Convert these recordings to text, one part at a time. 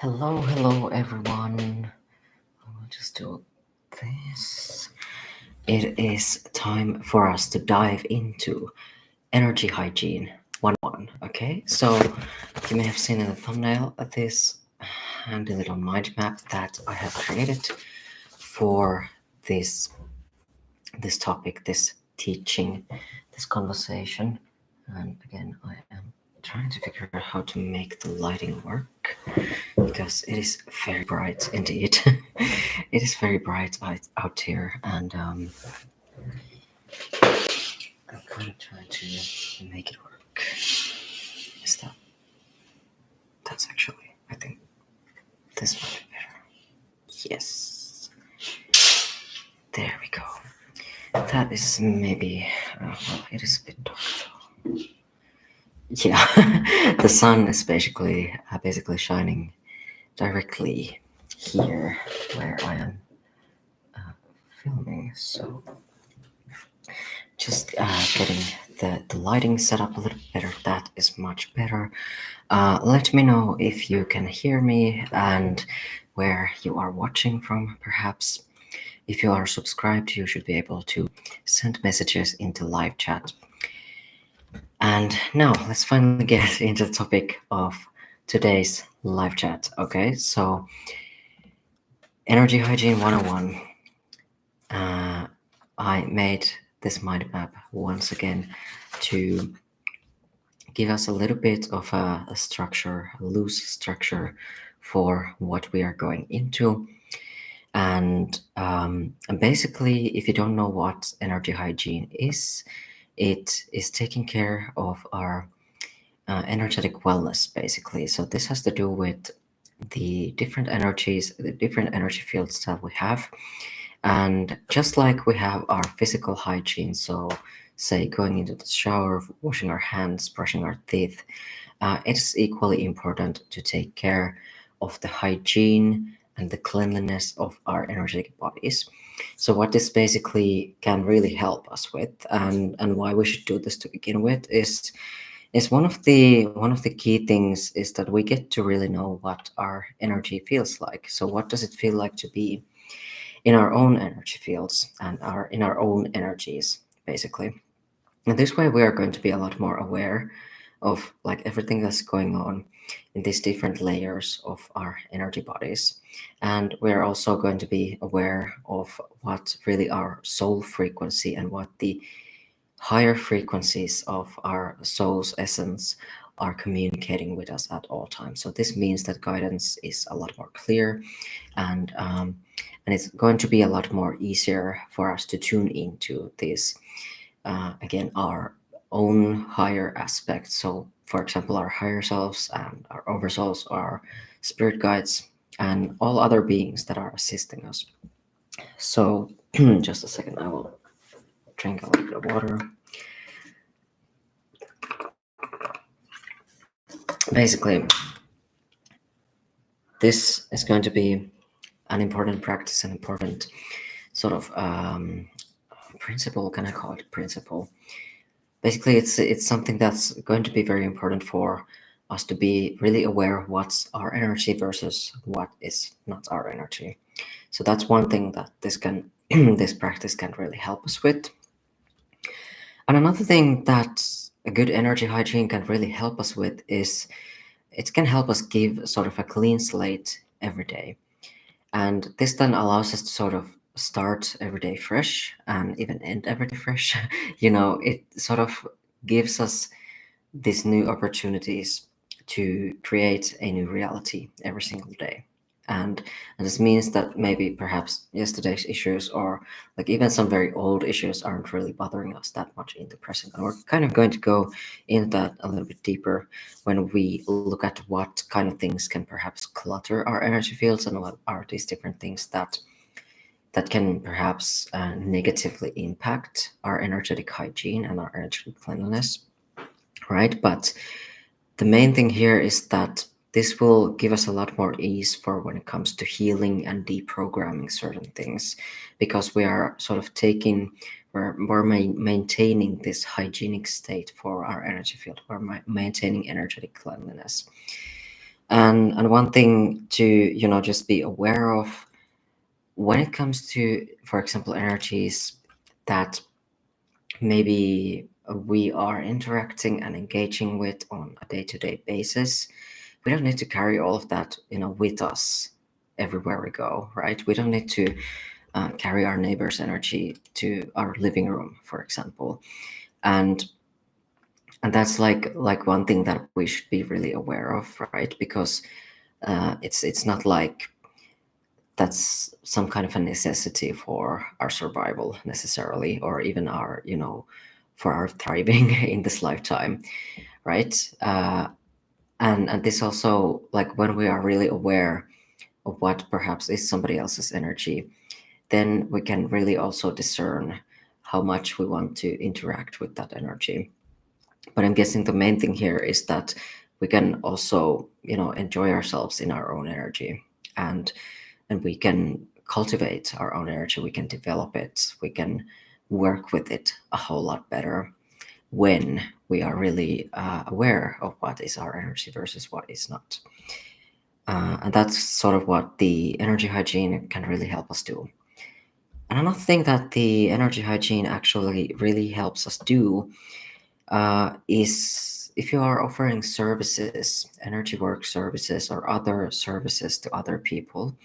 Hello everyone. I'll just do this. It is time for us to dive into energy hygiene 101. Okay, so you may have seen in the thumbnail this handy little mind map that I have created for this topic, this teaching, this conversation. And again, I am trying to figure out how to make the lighting work because it is very bright indeed. It is very bright out here, and I'm kind of trying to make it work. Is that's actually, I think this might be better. Yes, there we go. That is maybe, well, it is a bit dark though. Yeah, the sun is basically shining directly here where I am filming. So just getting the lighting set up a little better. That is much better. Let me know if you can hear me and where you are watching from, perhaps. If you are subscribed, you should be able to send messages into live chat. And now let's finally get into the topic of today's live chat. Okay, so Energy Hygiene 101. I made this mind map once again to give us a little bit of a structure, a loose structure for what we are going into. And basically, if you don't know what energy hygiene is, it is taking care of our energetic wellness, basically. So this has to do with the different energies, the different energy fields that we have. And just like we have our physical hygiene, so say going into the shower, washing our hands, brushing our teeth, it is equally important to take care of the hygiene and the cleanliness of our energetic bodies. So what this basically can really help us with, and why we should do this to begin with, is one of the key things is that we get to really know what our energy feels like. So what does it feel like to be in our own energy fields and in our own energies, basically. And this way we are going to be a lot more aware of like everything that's going on in these different layers of our energy bodies. And we're also going to be aware of what really our soul frequency and what the higher frequencies of our soul's essence are communicating with us at all times. So this means that guidance is a lot more clear, and it's going to be a lot more easier for us to tune into this again, our own higher aspects. So, for example, our higher selves and our oversouls, our spirit guides, and all other beings that are assisting us. So, just a second, I will drink a little bit of water. Basically, this is going to be an important practice, an important sort of principle. Can I call it principle? Basically, it's something that's going to be very important for us to be really aware of what's our energy versus what is not our energy. So that's one thing that this practice can really help us with. And another thing that a good energy hygiene can really help us with is it can help us give sort of a clean slate every day. And this then allows us to sort of start every day fresh and even end every day fresh. It sort of gives us these new opportunities to create a new reality every single day. And this means that maybe perhaps yesterday's issues or like even some very old issues aren't really bothering us that much in the present. And we're kind of going to go into that a little bit deeper when we look at what kind of things can perhaps clutter our energy fields and what are these different things that can perhaps negatively impact our energetic hygiene and our energetic cleanliness, right? But the main thing here is that this will give us a lot more ease for when it comes to healing and deprogramming certain things, because we are sort of we're maintaining this hygienic state for our energy field. We're maintaining energetic cleanliness. And one thing to, just be aware of when it comes to, for example, energies that maybe we are interacting and engaging with on a day-to-day basis, we don't need to carry all of that, with us everywhere we go, right? We don't need to carry our neighbor's energy to our living room, for example. And and that's like one thing that we should be really aware of, right? Because it's not like that's some kind of a necessity for our survival necessarily, or even our, for our thriving in this lifetime, right? And this also, like, when we are really aware of what perhaps is somebody else's energy, then we can really also discern how much we want to interact with that energy. But I'm guessing the main thing here is that we can also, enjoy ourselves in our own energy, and we can cultivate our own energy. We can develop it. We can work with it a whole lot better when we are really aware of what is our energy versus what is not. And that's sort of what the energy hygiene can really help us do. And another thing that the energy hygiene actually really helps us do is if you are offering services, energy work services, or other services to other people,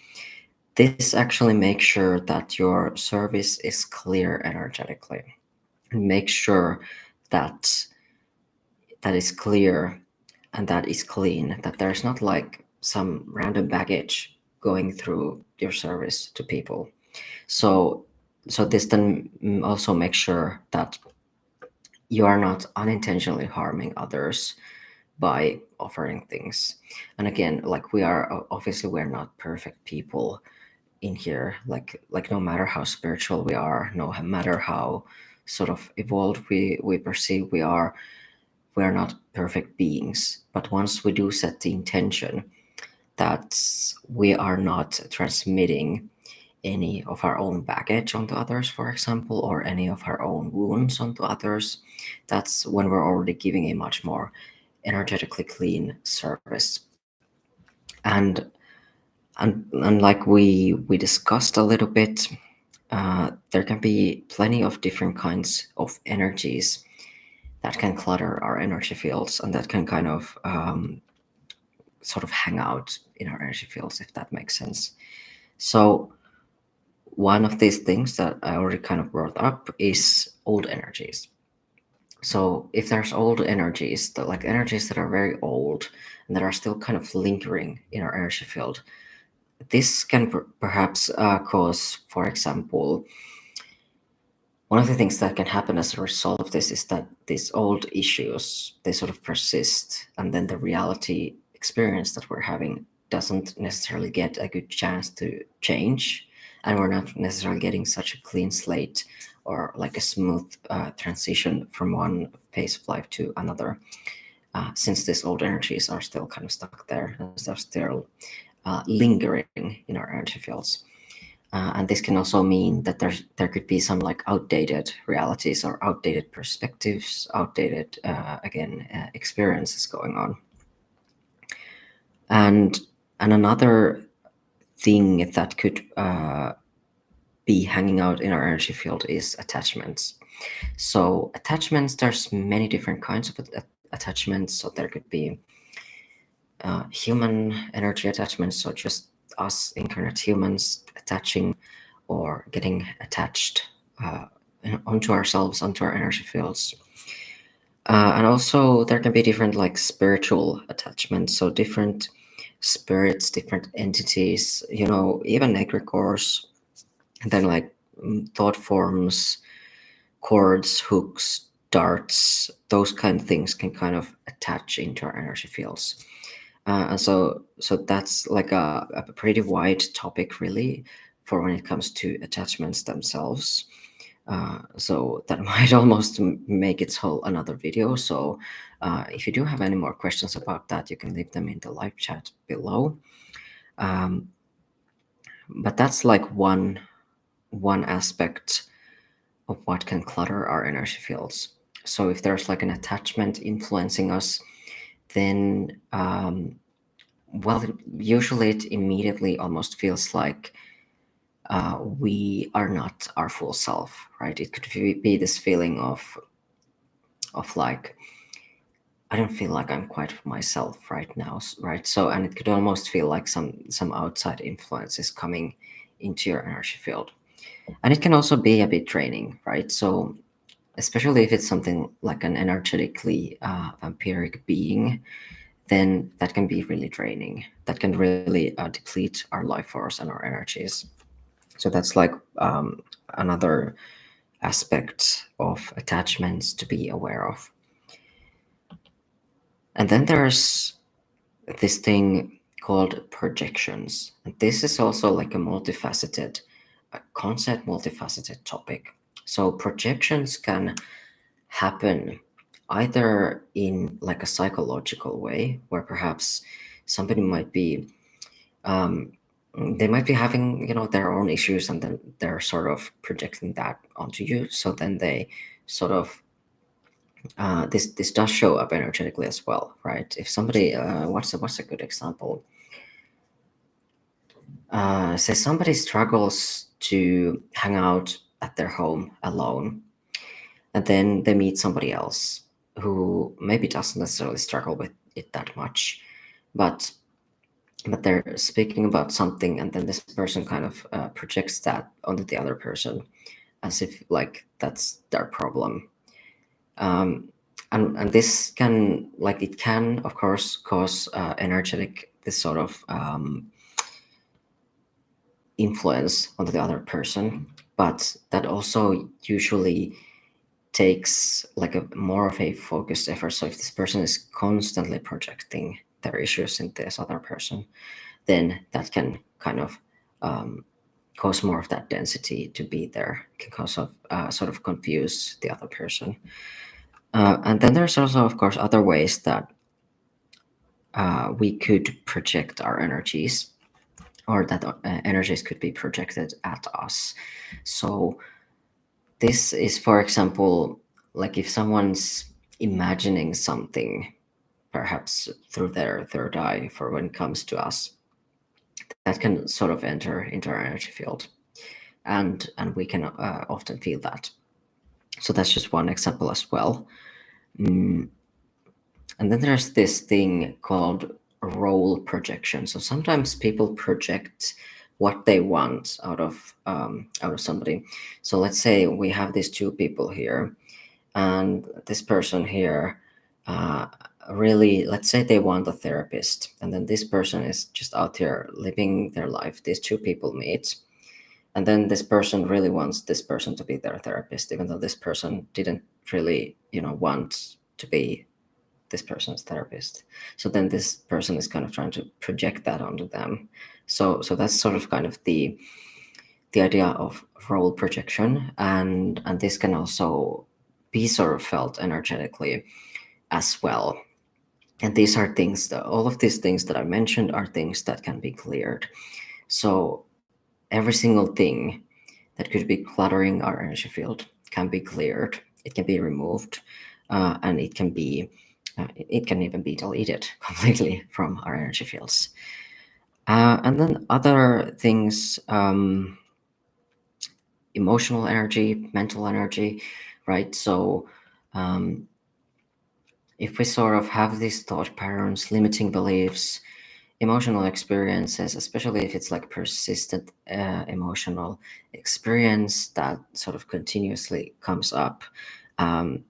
this actually makes sure that your service is clear energetically. And make sure that that is clear and that is clean, that there's not like some random baggage going through your service to people. So this then also makes sure that you are not unintentionally harming others by offering things. And again, like, we are obviously, we're not perfect people in here. Like no matter how spiritual we are, no matter how sort of evolved we perceive we are not perfect beings. But once we do set the intention that we are not transmitting any of our own baggage onto others, for example, or any of our own wounds onto others, that's when we're already giving a much more energetically clean service. And and, and like we discussed a little bit, there can be plenty of different kinds of energies that can clutter our energy fields, and that can kind of sort of hang out in our energy fields, if that makes sense. So one of these things that I already kind of brought up is old energies. So if there's old energies, that like energies that are very old and that are still kind of lingering in our energy field, this can perhaps cause, for example, one of the things that can happen as a result of this is that these old issues, they sort of persist, and then the reality experience that we're having doesn't necessarily get a good chance to change, and we're not necessarily getting such a clean slate or like a smooth transition from one phase of life to another, since these old energies are still kind of stuck there and they're still lingering in our energy fields. And this can also mean that there could be some like outdated realities or outdated perspectives, outdated again experiences going on. And another thing that could be hanging out in our energy field is attachments. So attachments, there's many different kinds of attachments. So there could be human energy attachments, so just us incarnate humans attaching or getting attached onto ourselves, onto our energy fields. And also there can be different like spiritual attachments, so different spirits, different entities, even egregores, and then like thought forms, cords, hooks, darts, those kind of things can kind of attach into our energy fields. And so that's like a pretty wide topic, really, for when it comes to attachments themselves. So that might almost make its whole another video. So if you do have any more questions about that, you can leave them in the live chat below. Um, but that's like one aspect of what can clutter our energy fields. So if there's like an attachment influencing us, then well, usually it immediately almost feels like we are not our full self, right? It could be this feeling of like, I don't feel like I'm quite myself right now, right? So, and it could almost feel like some outside influence is coming into your energy field, and it can also be a bit draining, right? So, especially if it's something like an energetically vampiric being, then that can be really draining. That can really deplete our life force and our energies. So that's like another aspect of attachments to be aware of. And then there's this thing called projections. And this is also like a multifaceted concept, multifaceted topic. So projections can happen either in like a psychological way, where perhaps somebody might be um, they might be having, their own issues, and then they're sort of projecting that onto you. So then they sort of this does show up energetically as well, right? If somebody what's a good example? Say somebody struggles to hang out at their home alone, and then they meet somebody else who maybe doesn't necessarily struggle with it that much, but they're speaking about something, and then this person kind of projects that onto the other person, as if like that's their problem. And this can, like, it can of course cause energetic, this sort of influence onto the other person, but that also usually takes like a more of a focused effort. So if this person is constantly projecting their issues into this other person, then that can kind of cause more of that density to be there, can cause sort of confuse the other person. And then there's also, of course, other ways that we could project our energies, or that energies could be projected at us. So this is, for example, like if someone's imagining something, perhaps through their third eye, for when it comes to us, that can sort of enter into our energy field, and we can often feel that. So that's just one example as well. Mm, and then there's this thing called role projection. So sometimes people project what they want out of somebody. So let's say we have these two people here, and this person here uh, really, let's say they want a therapist, and then this person is just out here living their life. These two people meet, and then this person really wants this person to be their therapist, even though this person didn't really, want to be this person's therapist. So then this person is kind of trying to project that onto them. So that's sort of kind of the idea of role projection, and this can also be sort of felt energetically as well. And these are things that, all of these things that I mentioned, are things that can be cleared. So every single thing that could be cluttering our energy field can be cleared. It can be removed, and it can even be deleted completely from our energy fields. And then other things, emotional energy, mental energy, right? So um, if we sort of have these thought patterns, limiting beliefs, emotional experiences, especially if it's like persistent emotional experience that sort of continuously comes up, um,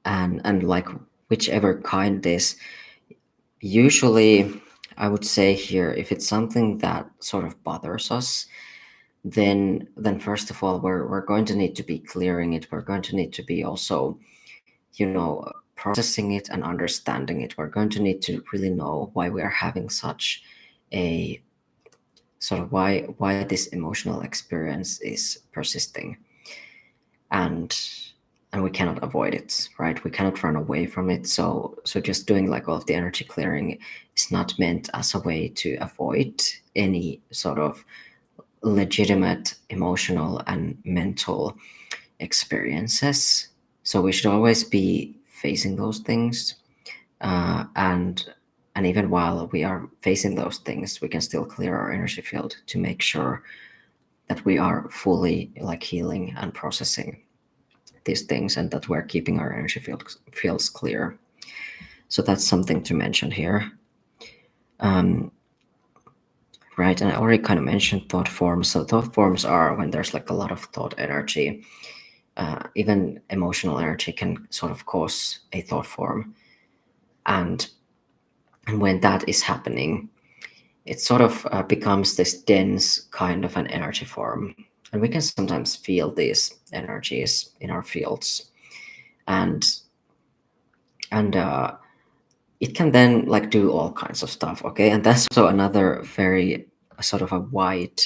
and like whichever kind it is, usually I would say here, if it's something that sort of bothers us, then first of all, we're going to need to be clearing it. We're going to need to be also, processing it and understanding it. We're going to need to really know why we are having such a sort of, why this emotional experience is persisting, and we cannot avoid it, right? We cannot run away from it. So just doing like all of the energy clearing is not meant as a way to avoid any sort of legitimate emotional and mental experiences. So we should always be facing those things, and And even while we are facing those things, we can still clear our energy field to make sure that we are fully like healing and processing these things, and that we're keeping our energy fields clear. So that's something to mention here. Right, and I already kind of mentioned thought forms. So thought forms are when there's like a lot of thought energy. Even emotional energy can sort of cause a thought form, and when that is happening, it sort of becomes this dense kind of an energy form, and we can sometimes feel these energies in our fields, and and it can then like do all kinds of stuff. Okay, and that's also another very sort of a wide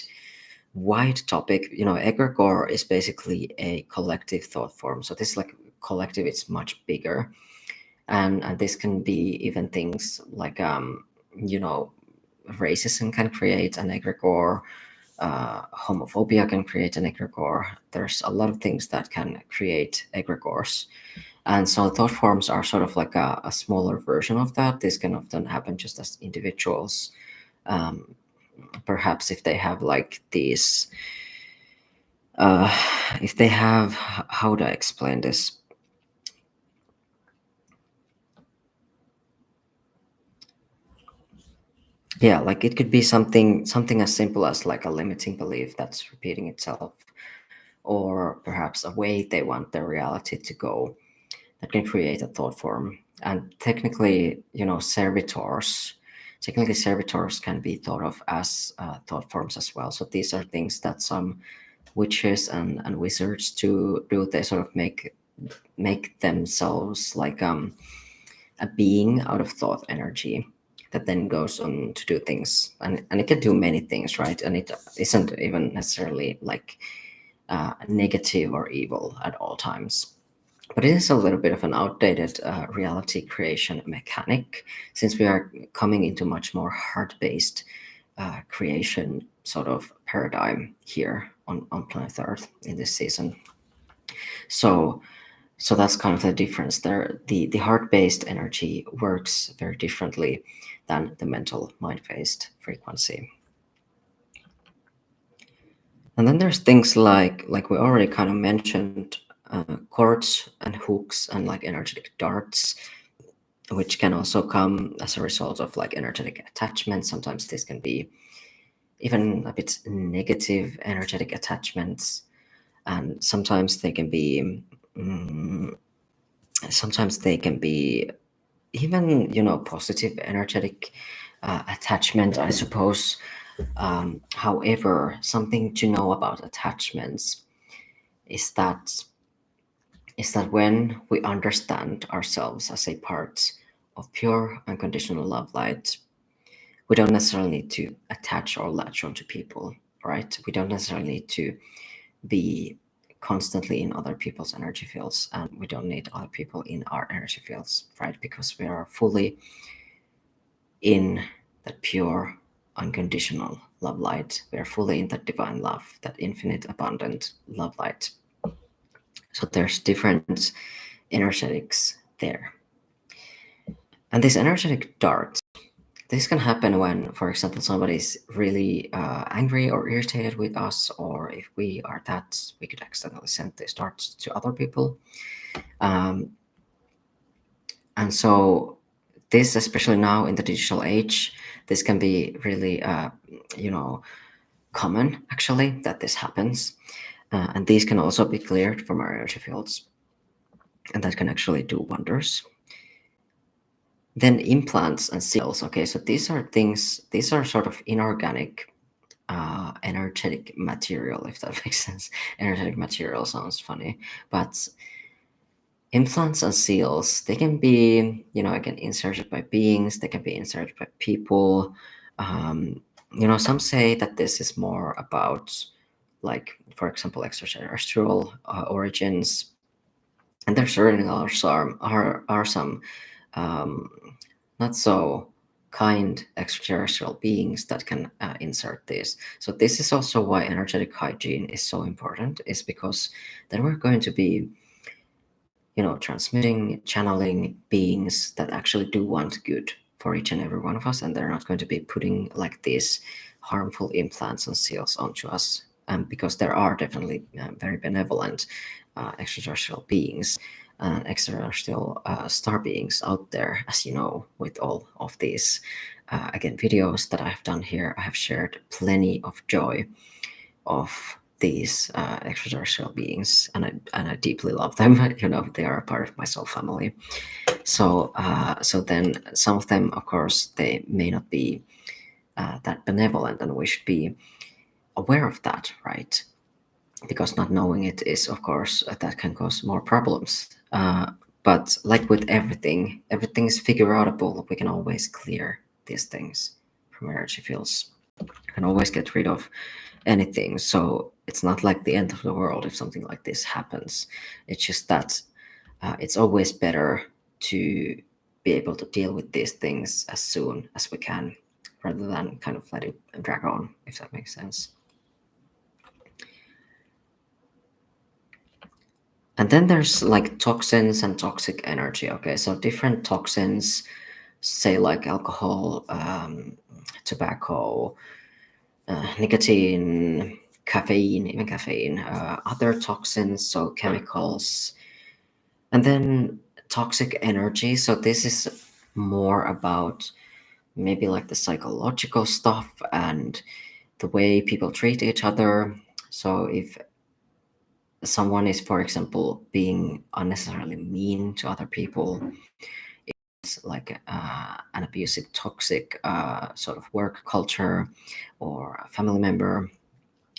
topic. Egregore is basically a collective thought form. So this like collective, it's much bigger, and this can be even things like you know racism can create an egregore, homophobia can create an egregore. There's a lot of things that can create egregores, and so thought forms are sort of like a smaller version of that. This can often happen just as individuals, um, perhaps if they have like these uh, if they have, how do I explain this? Yeah, like it could be something as simple as like a limiting belief that's repeating itself, or perhaps a way they want their reality to go, that can create a thought form. And technically servitors can be thought of as thought forms as well. So these are things that some witches and wizards to do. They sort of make themselves like a being out of thought energy that then goes on to do things, and it can do many things, right? And it isn't even necessarily like negative or evil at all times, but it is a little bit of an outdated reality creation mechanic, since we are coming into much more heart-based creation sort of paradigm here on planet Earth in this season. So so that's kind of the difference there. The heart-based energy works very differently than the mental mind-based frequency. And then there's things like we already kind of mentioned, cords and hooks and like energetic darts, which can also come as a result of like energetic attachment. Sometimes this can be even a bit negative energetic attachments, and sometimes they can be even positive energetic attachment, I suppose. However, something to know about attachments is that when we understand ourselves as a part of pure unconditional love light, we don't necessarily need to attach or latch onto people, right? We don't necessarily need to be constantly in other people's energy fields, and we don't need other people in our energy fields, right? Because we are fully in that pure unconditional love light. We are fully in that divine love, that infinite abundant love light. So there's different energetics there. And these energetic darts, this can happen when, for example, somebody's really angry or irritated with us, or if we are that, we could accidentally send these darts to other people. Um, and so this, especially now in the digital age, this can be really, common actually that this happens. And these can also be cleared from our energy fields, and that can actually do wonders. Then implants and seals. Okay, so these are sort of inorganic energetic material, if that makes sense. Energetic material sounds funny, but implants and seals, they can be, again, inserted by beings, they can be inserted by people. Some say that this is more about, like, for example, extraterrestrial origins. And there certainly are some um, not so kind extraterrestrial beings that can insert this. So this is also why energetic hygiene is so important, is because then we're going to be, transmitting, channeling beings that actually do want good for each and every one of us, and they're not going to be putting like these harmful implants and seals onto us. Because there are definitely very benevolent extraterrestrial beings and extraterrestrial star beings out there, as you know, with all of these again videos that I've done here. I have shared plenty of joy of these extraterrestrial beings, and I deeply love them. You know, they are a part of my soul family. So then some of them, of course, they may not be that benevolent, and we should be aware of that, right? Because not knowing it is, of course, that can cause more problems. But like with everything, everything is figure outable. We can always clear these things from energy fields. We can always get rid of anything. So it's not like the end of the world if something like this happens. It's just that it's always better to be able to deal with these things as soon as we can, rather than kind of let it drag on, if that makes sense. And then there's like toxins and toxic energy. Okay, so different toxins, say like alcohol, tobacco, nicotine, caffeine, even caffeine, other toxins, so chemicals, and then toxic energy. So this is more about maybe like the psychological stuff and the way people treat each other. So if someone is, for example, being unnecessarily mean to other people, it's like an abusive, toxic sort of work culture or a family member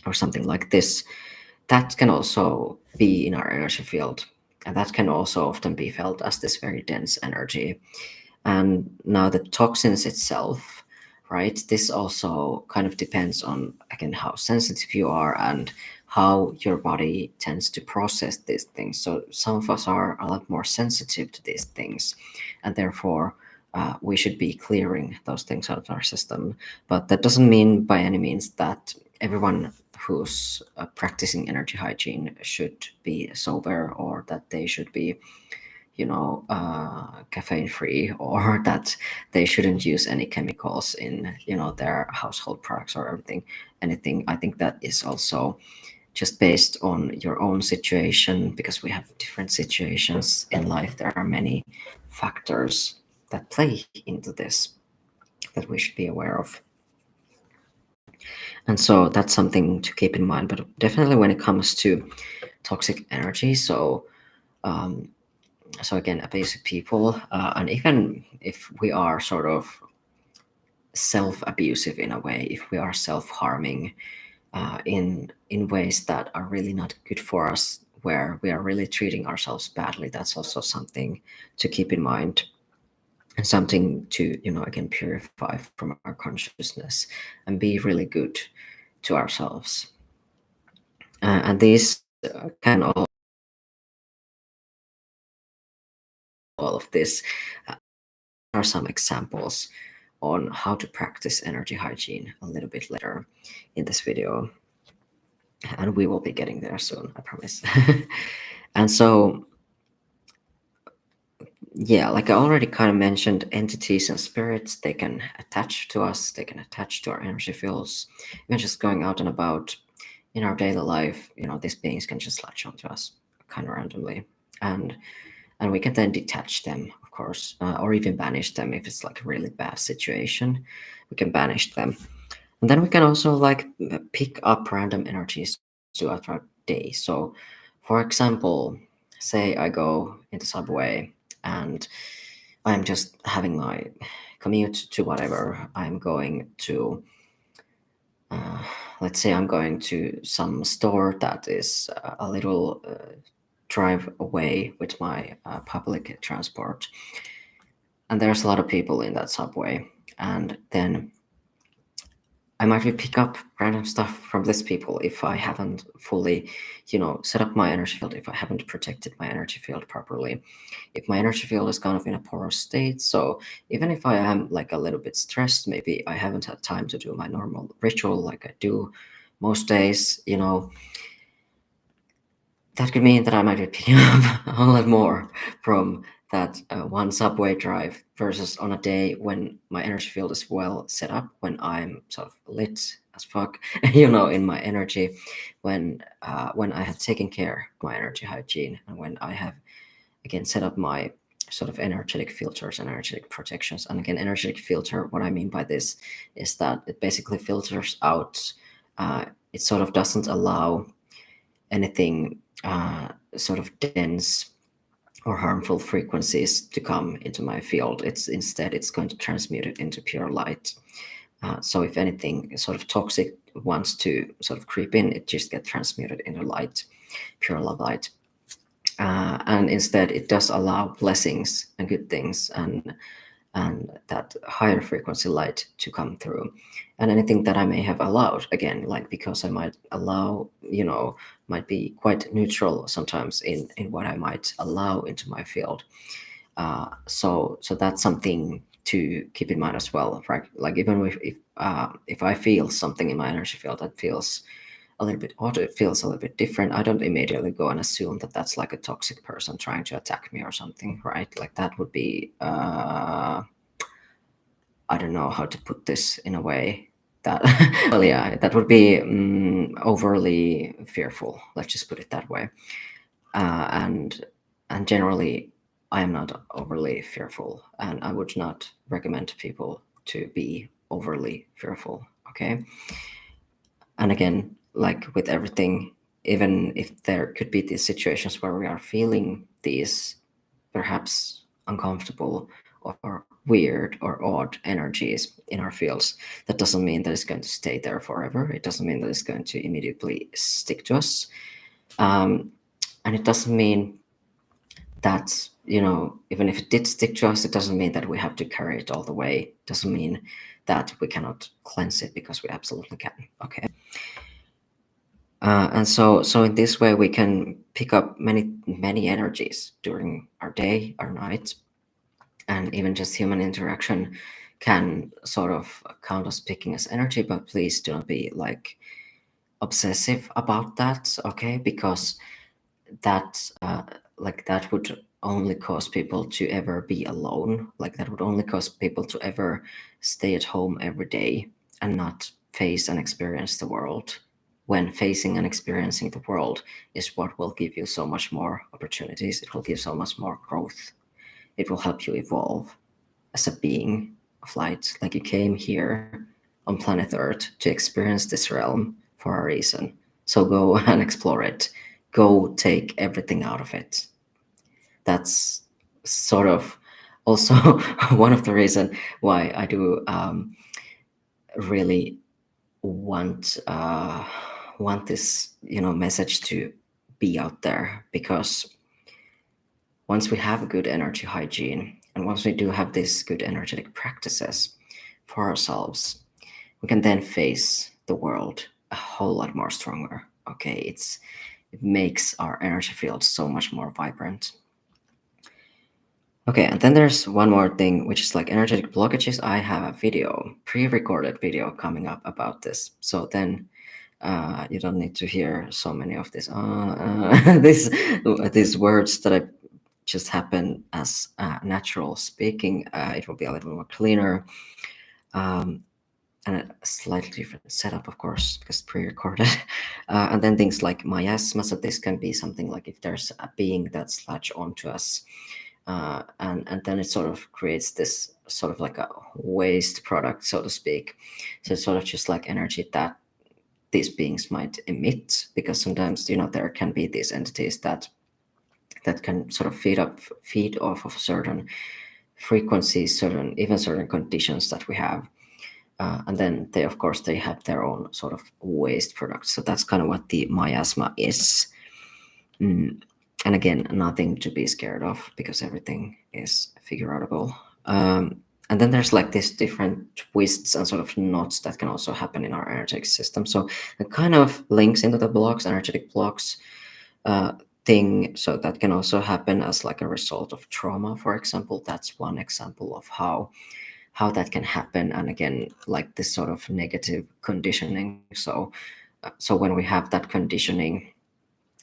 or something like this, that can also be in our energy field. And that can also often be felt as this very dense energy. And now the toxins itself, right? This also kind of depends on, again, how sensitive you are and how your body tends to process these things. So some of us are a lot more sensitive to these things, and therefore we should be clearing those things out of our system. But that doesn't mean by any means that everyone who's practicing energy hygiene should be sober, or that they should be, you know, caffeine free, or that they shouldn't use any chemicals in, you know, their household products or anything. I think that is also just based on your own situation, because we have different situations in life. There are many factors that play into this that we should be aware of. And so that's something to keep in mind. But definitely when it comes to toxic energy, um, so again, abusive people, and even if we are sort of self-abusive in a way, if we are self-harming in ways that are really not good for us, where we are really treating ourselves badly, that's also something to keep in mind, and something to, you know, again, purify from our consciousness and be really good to ourselves. And these can all of this are some examples on how to practice energy hygiene a little bit later in this video. And we will be getting there soon, I promise. And so, yeah, like I already kind of mentioned, entities and spirits, they can attach to us, they can attach to our energy fields. Even just going out and about in our daily life, you know, these beings can just latch onto us kind of randomly. And we can then detach them, of course, or even banish them if it's like a really bad situation. We can banish them. And then we can also like pick up random energies throughout our day. So, for example, say I go in the subway and I'm just having my commute to whatever I'm going to. Uh, let's say I'm going to some store that is a little drive away with my public transport. And there's a lot of people in that subway. And then I might pick up random stuff from these people if I haven't fully, you know, set up my energy field, if I haven't protected my energy field properly, if my energy field is kind of in a porous state. So even if I am like a little bit stressed, maybe I haven't had time to do my normal ritual like I do most days, you know, that could mean that I might be picking up a lot more from that one subway drive versus on a day when my energy field is well set up, when I'm sort of lit as fuck, in my energy, when I have taken care of my energy hygiene, and when I have again set up my sort of energetic filters and energetic protections. And again, energetic filter, what I mean by this is that it basically filters out. It sort of doesn't allow anything sort of dense or harmful frequencies to come into my field. It's going to transmute it into pure light. So if anything sort of toxic wants to sort of creep in, it just gets transmuted into light, pure love light. And instead, it does allow blessings and good things and that higher frequency light to come through. And anything that I may have allowed, again, like because I might allow, might be quite neutral sometimes in what I might allow into my field. So that's something to keep in mind as well, right? Like even if I feel something in my energy field that feels a little bit odd, it feels a little bit different, I don't immediately go and assume that that's like a toxic person trying to attack me or something, right? Like that would be I don't know how to put this in a way that well, yeah, that would be overly fearful, let's just put it that way. And generally I am not overly fearful, and I would not recommend people to be overly fearful, okay? And again, like with everything, even if there could be these situations where we are feeling these perhaps uncomfortable or weird or odd energies in our fields, that doesn't mean that it's going to stay there forever. It doesn't mean that it's going to immediately stick to us. And it doesn't mean that, even if it did stick to us, it doesn't mean that we have to carry it all the way. It doesn't mean that we cannot cleanse it, because we absolutely can. Okay. And so in this way, we can pick up many energies during our day, our night, and even just human interaction can sort of count as picking as energy. But please do not be like obsessive about that, okay? Because that that would only cause people to ever be alone. Like that would only cause people to ever stay at home every day and not face and experience the world, when facing and experiencing the world is what will give you so much more opportunities. It will give so much more growth. It will help you evolve as a being of light. Like you came here on planet Earth to experience this realm for a reason. So go and explore it. Go take everything out of it. That's sort of also one of the reasons why I do really want this message to be out there, because once we have a good energy hygiene, and once we do have these good energetic practices for ourselves, we can then face the world a whole lot more stronger. Okay, it makes our energy field so much more vibrant. Okay, and then there's one more thing, which is like energetic blockages. I have a video, pre-recorded video coming up about this. So then you don't need to hear so many of this these words that I just happen as natural speaking. It will be a little more cleaner, and a slightly different setup, of course, because pre-recorded. And then things like miasma. So this can be something like if there's a being that's latched onto us, and then it sort of creates this sort of like a waste product, so to speak. So it's sort of just like energy that these beings might emit, because sometimes there can be these entities that can sort of feed off of certain frequencies, certain conditions that we have. And then they, of course, they have their own sort of waste products. So that's kind of what the miasma is. And again, nothing to be scared of, because everything is figure outable. And then there's like these different twists and sort of knots that can also happen in our energetic system. So it kind of links into the blocks, energetic blocks thing. So that can also happen as like a result of trauma, for example. That's one example of how that can happen. And again, like this sort of negative conditioning. So when we have that conditioning,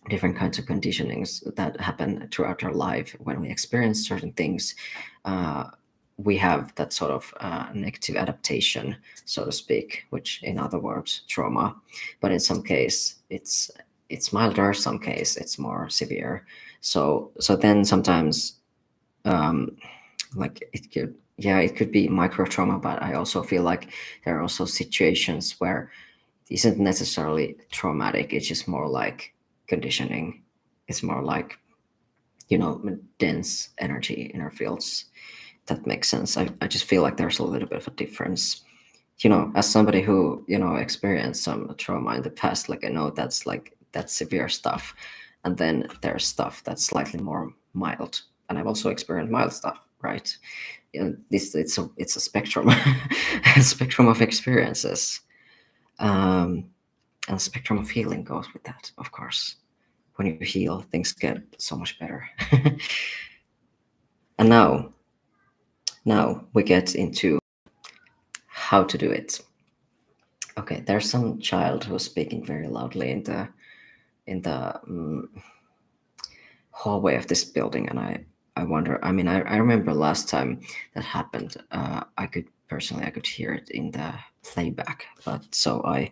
different kinds of conditionings that happen throughout our life. When we experience certain things, uh, we have that sort of negative adaptation, so to speak, which in other words trauma. But in some case it's milder, some case it's more severe. So then sometimes, um, like it could, yeah, it could be micro trauma, but I also feel like there are also situations where it isn't necessarily traumatic, it's just more like conditioning. It's more like, dense energy inner fields. That makes sense. I just feel like there's a little bit of a difference. As somebody who, experienced some trauma in the past, like I know that's severe stuff. And then there's stuff that's slightly more mild. And I've also experienced mild stuff, right? This it's a spectrum, a spectrum of experiences. Um, and spectrum of healing goes with that, of course. When you heal, things get so much better. And now we get into how to do it. Okay, there's some child who's speaking very loudly in the hallway of this building, and I wonder. I mean, I remember last time that happened. I could hear it in the playback, but so I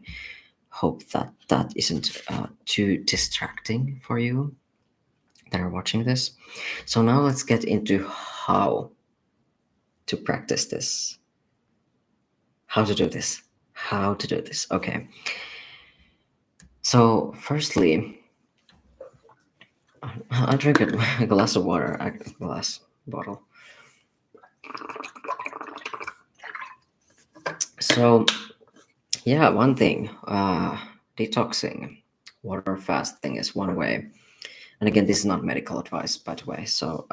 hope that that isn't too distracting for you that are watching this. So now let's get into how to practice this. How to do this. How to do this. Okay. So, firstly, I drink a glass of water, a glass bottle. So, yeah, one thing, detoxing, water fasting is one way. And again, this is not medical advice, by the way. So,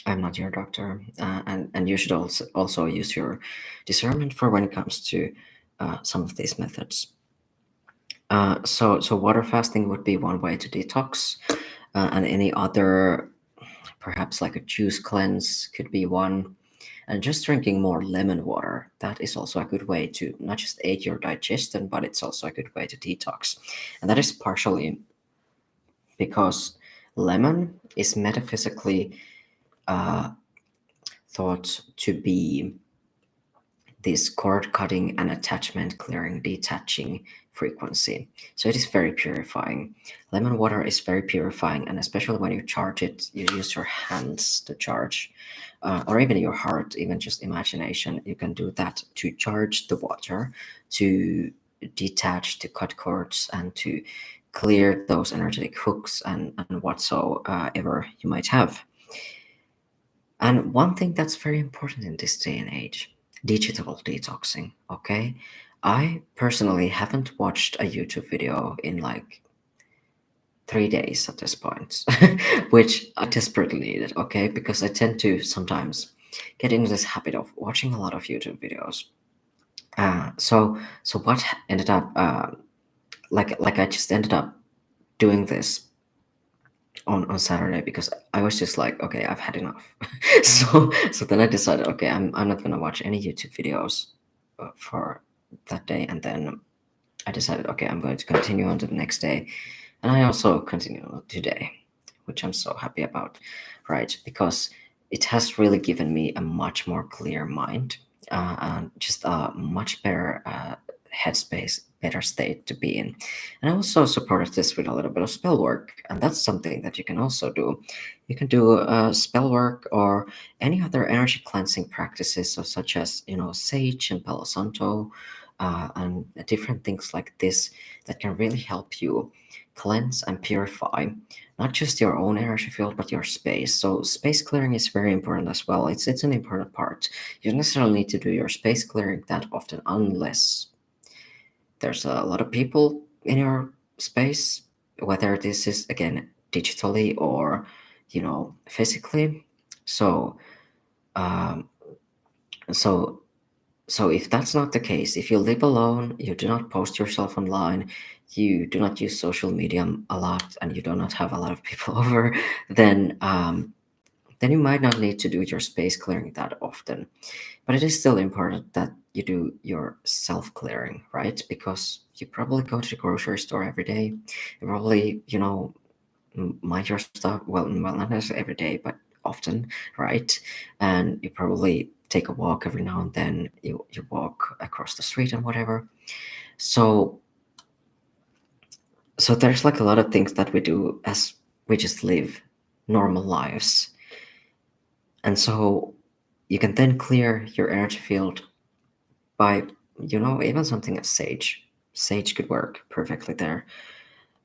I'm not your doctor, and you should also use your discernment for when it comes to some of these methods. So water fasting would be one way to detox, and any other, perhaps like a juice cleanse, could be one. And just drinking more lemon water, that is also a good way to not just aid your digestion, but it's also a good way to detox. And that is partially because lemon is metaphysically uh, thought to be this cord cutting and attachment clearing detaching frequency. So it is very purifying. Lemon water is very purifying, and especially when you charge it, you use your hands to charge, or even your heart, even just imagination. You can do that to charge the water, to detach, to cut cords, and to clear those energetic hooks and whatsoever you might have. And one thing that's very important in this day and age, digital detoxing, okay? I personally haven't watched a YouTube video in like 3 days at this point, which I desperately needed, okay? Because I tend to sometimes get into this habit of watching a lot of YouTube videos. So what ended up, like I just ended up doing this on Saturday because I was just like, okay, I've had enough. So then I decided, okay, I'm not gonna watch any YouTube videos for that day, and then I decided, okay, I'm going to continue on to the next day, and I also continue today, which I'm so happy about, right? Because it has really given me a much more clear mind, and just a much better headspace, better state to be in. And I also supported this with a little bit of spell work, and that's something that you can also do. You can do spell work or any other energy cleansing practices, so such as sage and Palo Santo, and different things like this that can really help you cleanse and purify not just your own energy field but your space. So space clearing is very important as well. It's an important part. You don't necessarily need to do your space clearing that often unless there's a lot of people in your space, whether this is again digitally or physically. So um, so so if that's not the case, if you live alone, you do not post yourself online, you do not use social media a lot, and you do not have a lot of people over, then then you might not need to do your space clearing that often. But it is still important that you do your self clearing, right? Because you probably go to the grocery store every day. You probably, mind your stuff. Well, not necessarily every day, but often, right? And you probably take a walk every now and then. You walk across the street and whatever. So there's like a lot of things that we do as we just live normal lives. And so you can then clear your energy field by, even something as sage. Sage could work perfectly there.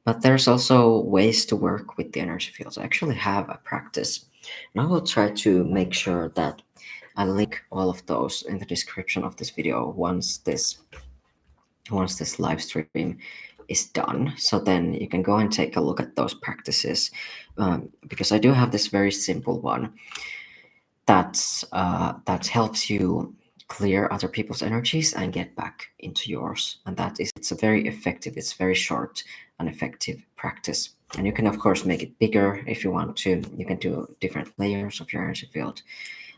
But there's also ways to work with the energy fields. I actually have a practice. And I will try to make sure that I link all of those in the description of this video once this live stream is done. So then you can go and take a look at those practices, because I do have this very simple one that helps you clear other people's energies and get back into yours. And it's a very effective, it's very short and effective practice. And you can of course make it bigger if you want to. You can do different layers of your energy field,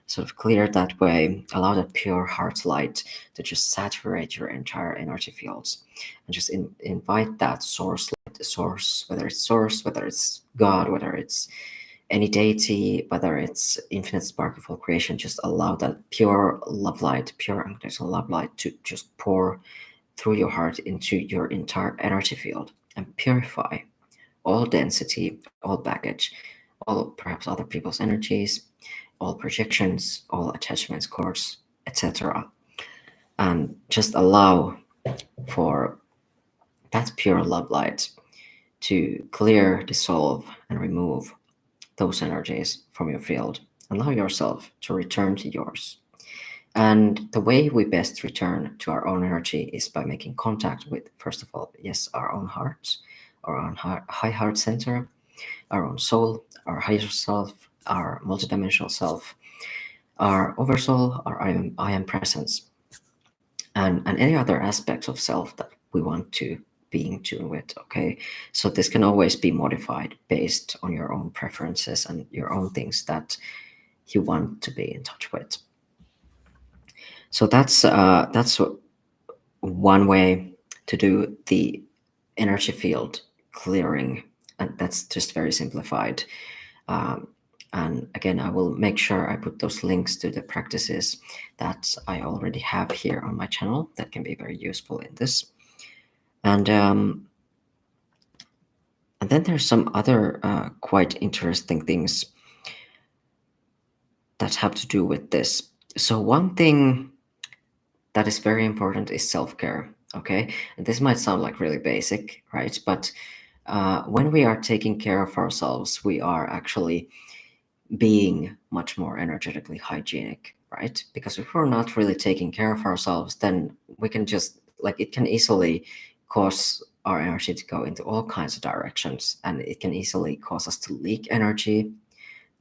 sort of clear that way, allow that pure heart light to just saturate your entire energy fields, and just invite that source light, source, whether it's God, whether it's any deity, whether it's infinite spark of all creation. Just allow that pure love light, pure unconditional love light to just pour through your heart into your entire energy field and purify all density, all baggage, all perhaps other people's energies, all projections, all attachments, cords, etc. And just allow for that pure love light to clear, dissolve, and remove those energies from your field. Allow yourself to return to yours. And the way we best return to our own energy is by making contact with, first of all, yes, our own heart, our own high heart center, our own soul, our higher self, our multidimensional self, our oversoul, our I am presence, and any other aspects of self that we want to be in tune with. Okay, so this can always be modified based on your own preferences and your own things that you want to be in touch with. So that's one way to do the energy field clearing, and that's just very simplified. And again, I will make sure I put those links to the practices that I already have here on my channel that can be very useful in this. And then there's some other quite interesting things that have to do with this. So one thing that is very important is self-care. Okay, and this might sound like really basic, right? But when we are taking care of ourselves, we are actually being much more energetically hygienic, right? Because if we're not really taking care of ourselves, then we can just, like, it can easily cause our energy to go into all kinds of directions, and it can easily cause us to leak energy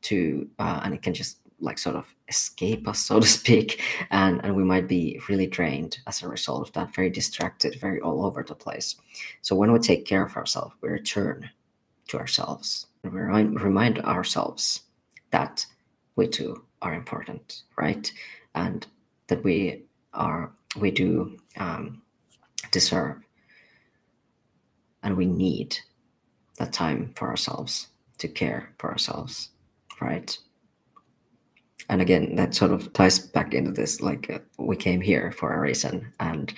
and it can just like sort of escape us, so to speak, and we might be really drained as a result of that, very distracted, very all over the place. So when we take care of ourselves, we return to ourselves and we remind ourselves that we too are important, right? And that we do deserve and we need that time for ourselves, to care for ourselves, right? And again, that sort of ties back into this, like, we came here for a reason, and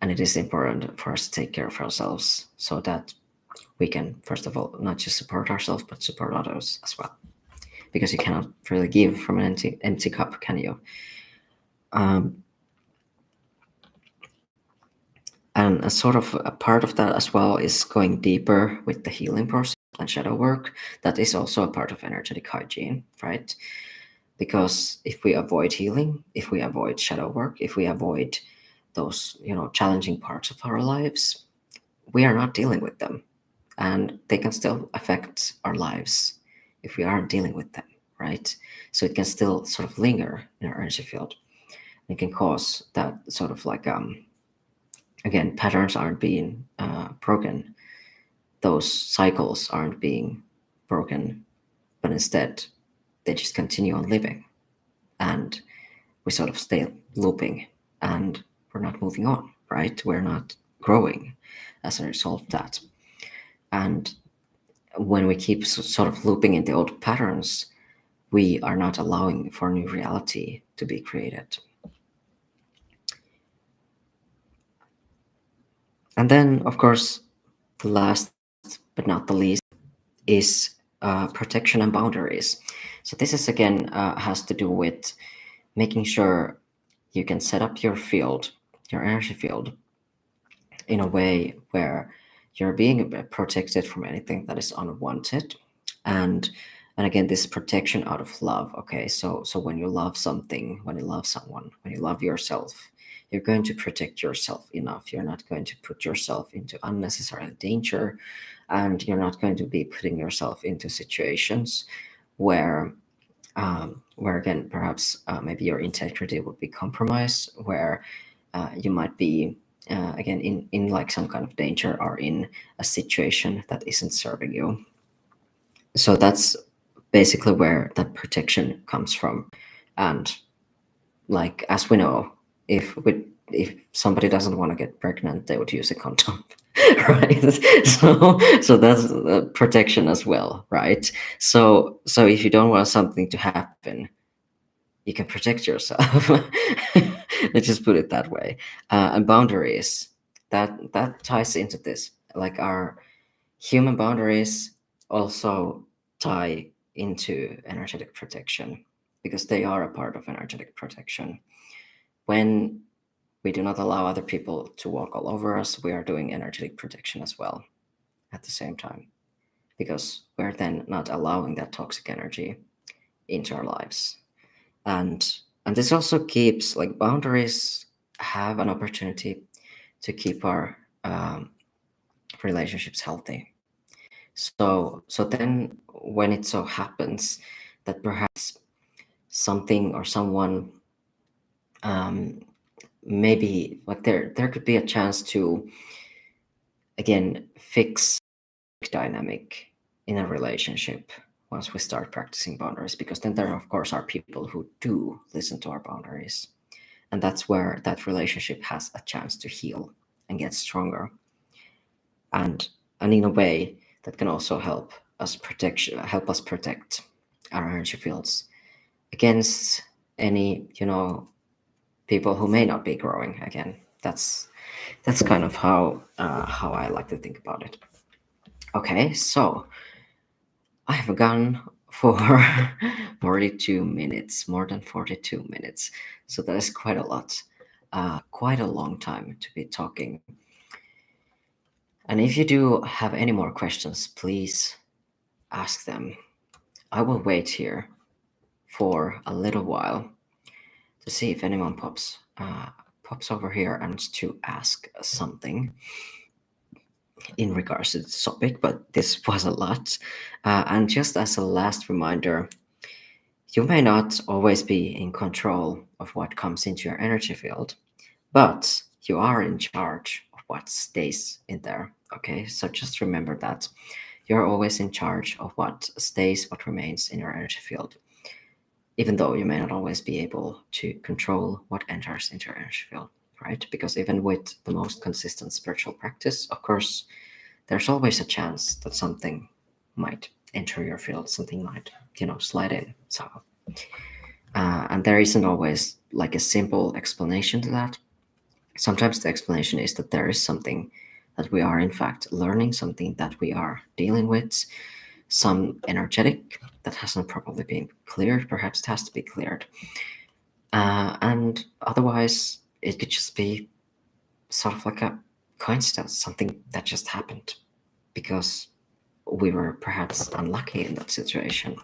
it is important for us to take care of ourselves so that we can, first of all, not just support ourselves but support others as well, because you cannot really give from an empty cup, can you? And a sort of a part of that as well is going deeper with the healing process and shadow work. That is also a part of energetic hygiene, right? Because if we avoid healing, if we avoid shadow work, if we avoid those, challenging parts of our lives, we are not dealing with them, and they can still affect our lives if we aren't dealing with them, right? So it can still sort of linger in our energy field. It can cause that sort of like, again, patterns aren't being broken, those cycles aren't being broken, but instead they just continue on living, and we sort of stay looping, and we're not moving on, right? We're not growing as a result of that. And when we keep sort of looping in the old patterns, we are not allowing for new reality to be created. And then, of course, the last but not the least is protection and boundaries. So this is again has to do with making sure you can set up your field, your energy field, in a way where you're being protected from anything that is unwanted. And again, this protection out of love. Okay, so when you love something, when you love someone, when you love yourself, you're going to protect yourself enough. You're not going to put yourself into unnecessary danger, and you're not going to be putting yourself into situations where where again perhaps maybe your integrity would be compromised, where you might be again in like some kind of danger or in a situation that isn't serving you. So that's basically where that protection comes from. And like as we know, if somebody doesn't want to get pregnant, they would use a condom. Right, so that's protection as well, right? So if you don't want something to happen, you can protect yourself. Let's just put it that way. And boundaries, that ties into this. Like our human boundaries also tie into energetic protection, because they are a part of energetic protection. When we do not allow other people to walk all over us, we are doing energetic protection as well at the same time, because we're then not allowing that toxic energy into our lives. And this also keeps, like, boundaries have an opportunity to keep our relationships healthy. So then when it so happens that perhaps something or someone, um, maybe like there could be a chance to again fix dynamic in a relationship once we start practicing boundaries, because then there of course are people who do listen to our boundaries, and that's where that relationship has a chance to heal and get stronger. And and in a way that can also help us protect our energy fields against any people who may not be growing again. That's kind of how I like to think about it. Okay, so I have gone for 42 minutes, more than 42 minutes. So that is quite a lot, quite a long time to be talking. And if you do have any more questions, please ask them. I will wait here for a little while to see if anyone pops over here and wants to ask something in regards to the topic, but this was a lot. And just as a last reminder, you may not always be in control of what comes into your energy field, but you are in charge of what stays in there. Okay, so just remember that you're always in charge of what stays, what remains in your energy field, even though you may not always be able to control what enters into your energy field, right? Because even with the most consistent spiritual practice, of course, there's always a chance that something might enter your field, something might, slide in. So, and there isn't always like a simple explanation to that. Sometimes the explanation is that there is something that we are in fact learning, something that we are dealing with, some energetic that hasn't properly been cleared. Perhaps it has to be cleared. And otherwise, it could just be sort of like a coincidence, something that just happened because we were perhaps unlucky in that situation.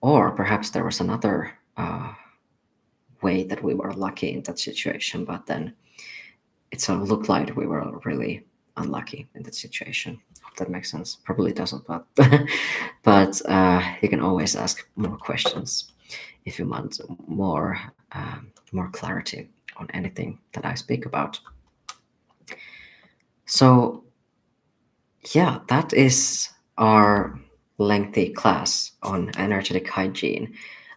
Or perhaps there was another way that we were lucky in that situation, but then it sort of looked like we were really unlucky in that situation. Hope that makes sense. Probably doesn't, but you can always ask more questions if you want more clarity on anything that I speak about. So yeah, that is our lengthy class on energetic hygiene.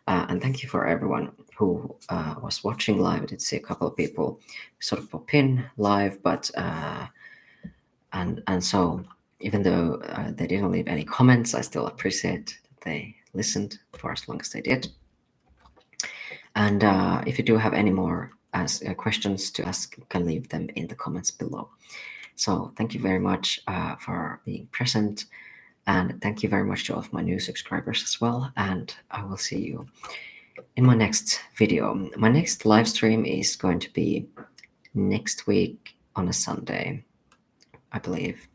And thank you for everyone who was watching live. I did see a couple of people sort of pop in live, but and so even though they didn't leave any comments, I still appreciate that they listened for as long as they did. And if you do have any more questions to ask, you can leave them in the comments below. So thank you very much for being present. And thank you very much to all of my new subscribers as well. And I will see you in my next video. My next live stream is going to be next week on a Sunday, I believe.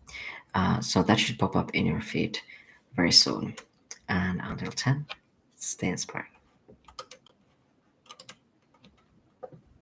So that should pop up in your feed very soon. And until then, stay inspired.